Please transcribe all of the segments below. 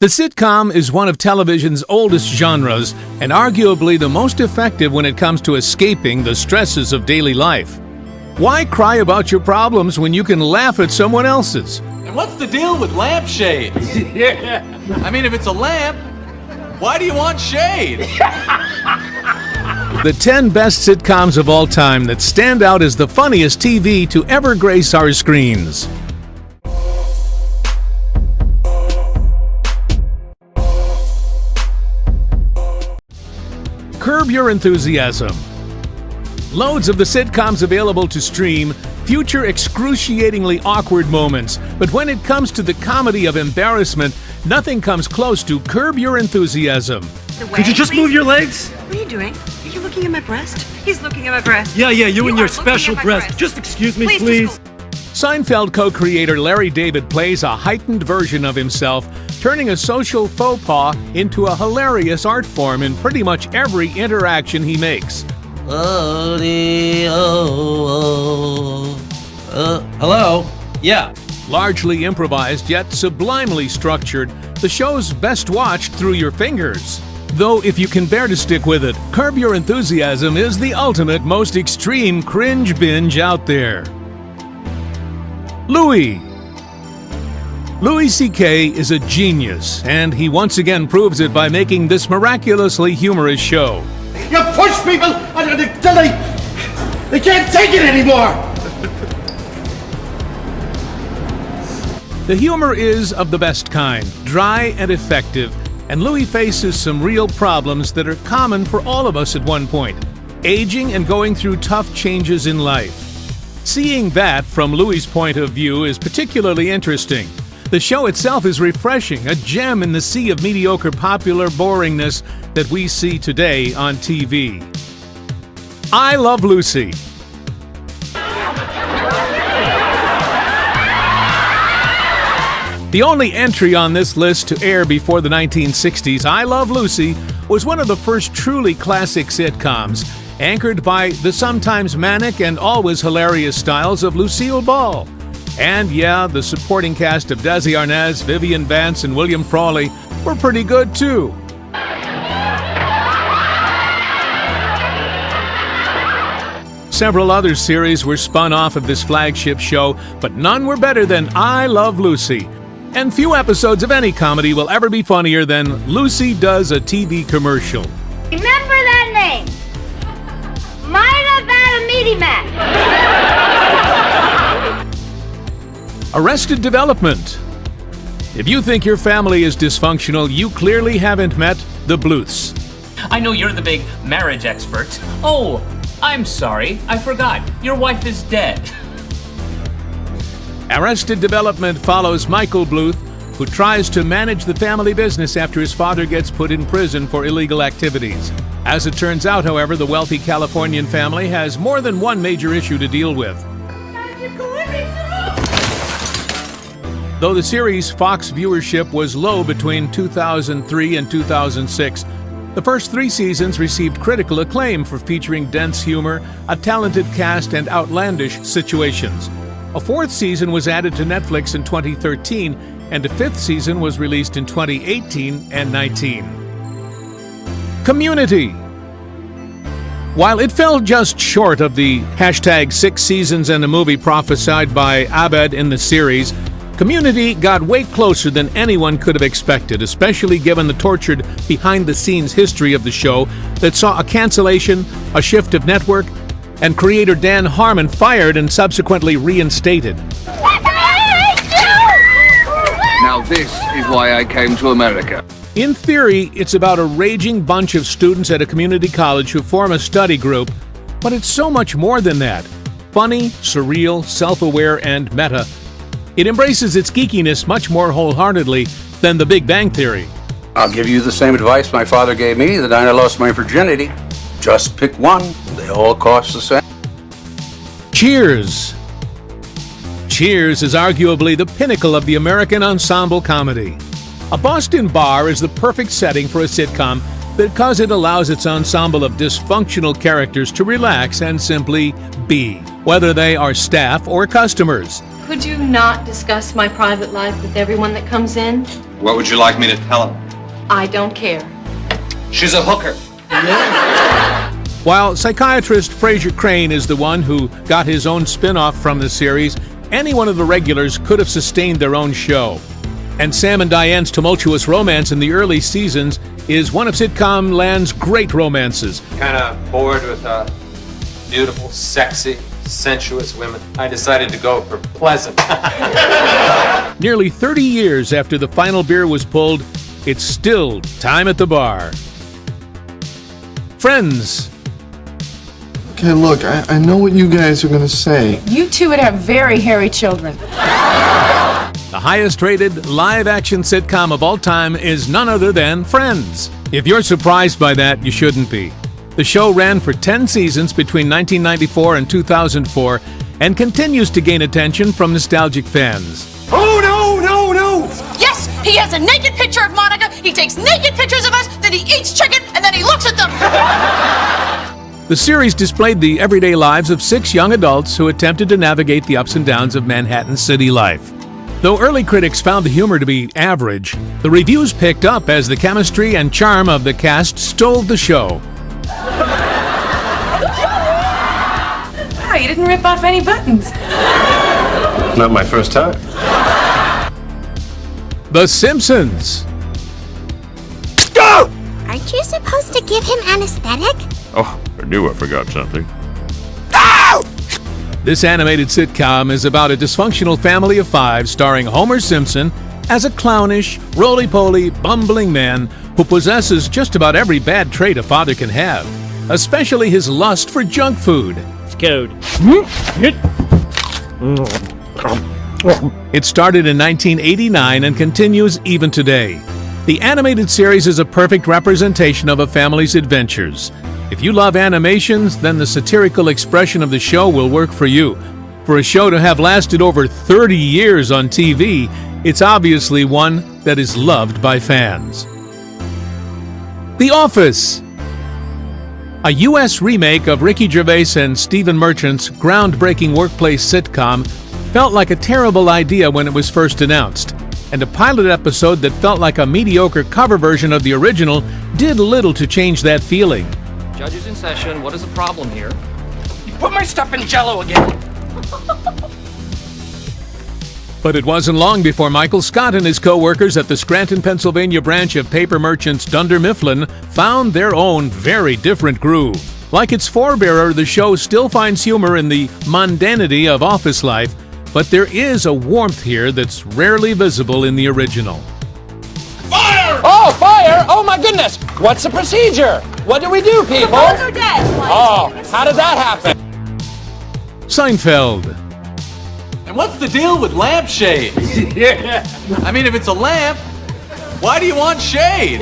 The sitcom is one of television's oldest genres and arguably the most effective when it comes to escaping the stresses of daily life. Why cry about your problems when you can laugh at someone else's? And what's the deal with lampshades? I mean, if it's a lamp, why do you want shade? The 10 best sitcoms of all time that stand out as the funniest TV to ever grace our screens. Curb Your Enthusiasm. Loads of the sitcoms available to stream feature excruciatingly awkward moments, but when it comes to the comedy of embarrassment, nothing comes close to Curb Your Enthusiasm. Could you just move your legs? What are you doing? Are you looking at my breast? He's looking at my breast. Yeah, you and are your looking special at my breast. Just excuse me, Please. please. Seinfeld co-creator Larry David plays a heightened version of himself, turning a social faux pas into a hilarious art form in pretty much every interaction he makes. Hello? Yeah. Largely improvised yet sublimely structured, the show's best watched through your fingers. Though if you can bear to stick with it, Curb Your Enthusiasm is the ultimate, most extreme cringe binge out there. Louis C.K. is a genius, and he once again proves it by making this miraculously humorous show. You push people until they can't take it anymore! The humor is of the best kind, dry and effective, and Louis faces some real problems that are common for all of us at one point, aging and going through tough changes in life. Seeing that from Louis' point of view is particularly interesting. The show itself is refreshing, a gem in the sea of mediocre popular boringness that we see today on TV. I Love Lucy. The only entry on this list to air before the 1960s, I Love Lucy was one of the first truly classic sitcoms, anchored by the sometimes manic and always hilarious styles of Lucille Ball. And yeah, the supporting cast of Desi Arnaz, Vivian Vance, and William Frawley were pretty good too. Several other series were spun off of this flagship show, but none were better than I Love Lucy. And few episodes of any comedy will ever be funnier than Lucy Does a TV Commercial. Remember that name. Might have had a meaty match. Arrested Development. If you think your family is dysfunctional, you clearly haven't met the Bluths. I know you're the big marriage expert. Oh, I'm sorry, I forgot. Your wife is dead. Arrested Development follows Michael Bluth, who tries to manage the family business after his father gets put in prison for illegal activities. As it turns out, however, the wealthy Californian family has more than one major issue to deal with. Though the series' Fox viewership was low between 2003 and 2006, the first 3 seasons received critical acclaim for featuring dense humor, a talented cast, and outlandish situations. A 4th season was added to Netflix in 2013, and a 5th season was released in 2018 and 19. Community. While it fell just short of the #6 seasons and a movie prophesied by Abed in the series, Community got way closer than anyone could have expected, especially given the tortured behind-the-scenes history of the show that saw a cancellation, a shift of network, and creator Dan Harmon fired and subsequently reinstated. Now this is why I came to America. In theory, it's about a raging bunch of students at a community college who form a study group, but it's so much more than that. Funny, surreal, self-aware, and meta. It embraces its geekiness much more wholeheartedly than The Big Bang Theory. I'll give you the same advice my father gave me the night I lost my virginity. Just pick one. They all cost the same. Cheers. Cheers is arguably the pinnacle of the American ensemble comedy. A Boston bar is the perfect setting for a sitcom because it allows its ensemble of dysfunctional characters to relax and simply be, whether they are staff or customers. Could you not discuss my private life with everyone that comes in? What would you like me to tell him? I don't care. She's a hooker. While psychiatrist Fraser Crane is the one who got his own spin-off from the series, any one of the regulars could have sustained their own show. And Sam and Diane's tumultuous romance in the early seasons is one of sitcom land's great romances. Kind of bored with beautiful, sexy, sensuous women. I decided to go for pleasant. Nearly 30 years after the final beer was pulled, it's still time at the bar. Friends. Okay, look, I know what you guys are gonna say. You two would have very hairy children. The highest-rated live-action sitcom of all time is none other than Friends. If you're surprised by that, you shouldn't be. The show ran for 10 seasons between 1994 and 2004 and continues to gain attention from nostalgic fans. Oh, no, no, no! Yes, he has a naked picture of Monica, he takes naked pictures of us, then he eats chicken, and then he looks at them. The series displayed the everyday lives of 6 young adults who attempted to navigate the ups and downs of Manhattan city life. Though early critics found the humor to be average, the reviews picked up as the chemistry and charm of the cast stole the show. Wow, you didn't rip off any buttons. Not my first time. The Simpsons. Aren't you supposed to give him anesthetic? Oh, I knew I forgot something. This animated sitcom is about a dysfunctional family of 5 starring Homer Simpson as a clownish, roly-poly, bumbling man who possesses just about every bad trait a father can have, especially his lust for junk food. It's code. It started in 1989 and continues even today. The animated series is a perfect representation of a family's adventures. If you love animations, then the satirical expression of the show will work for you. For a show to have lasted over 30 years on TV, it's obviously one that is loved by fans. The Office. A U.S. remake of Ricky Gervais and Stephen Merchant's groundbreaking workplace sitcom felt like a terrible idea when it was first announced, and a pilot episode that felt like a mediocre cover version of the original did little to change that feeling. Judges in session. What is the problem here? You put my stuff in Jell-O again. But it wasn't long before Michael Scott and his co-workers at the Scranton, Pennsylvania branch of paper merchants Dunder Mifflin found their own very different groove. Like its forebearer, the show still finds humor in the mundanity of office life, but there is a warmth here that's rarely visible in the original. Fire! Oh, fire! Oh, my goodness! What's the procedure? What do we do, people? The bones are dead. Oh, how did that happen? Seinfeld. And what's the deal with lampshades? Yeah. I mean, if it's a lamp, why do you want shade?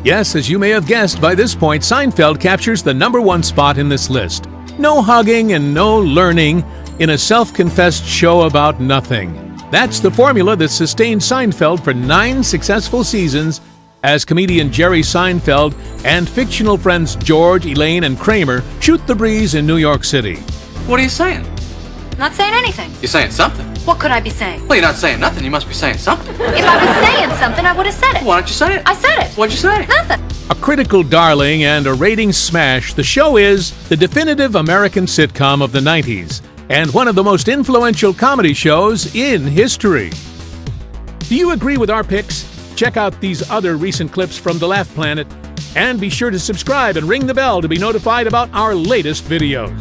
Yes, as you may have guessed by this point, Seinfeld captures the #1 spot in this list. No hugging and no learning in a self-confessed show about nothing. That's the formula that sustained Seinfeld for 9 successful seasons as comedian Jerry Seinfeld and fictional friends George, Elaine, and Kramer shoot the breeze in New York City. What are you saying? Not saying anything. You're saying something. What could I be saying? Well, you're not saying nothing. You must be saying something. If I was saying something, I would have said it. Why don't you say it? I said it. What'd you say? Nothing. A critical darling and a ratings smash, the show is the definitive American sitcom of the 90s and one of the most influential comedy shows in history. Do you agree with our picks? Check out these other recent clips from The Laugh Planet and be sure to subscribe and ring the bell to be notified about our latest videos.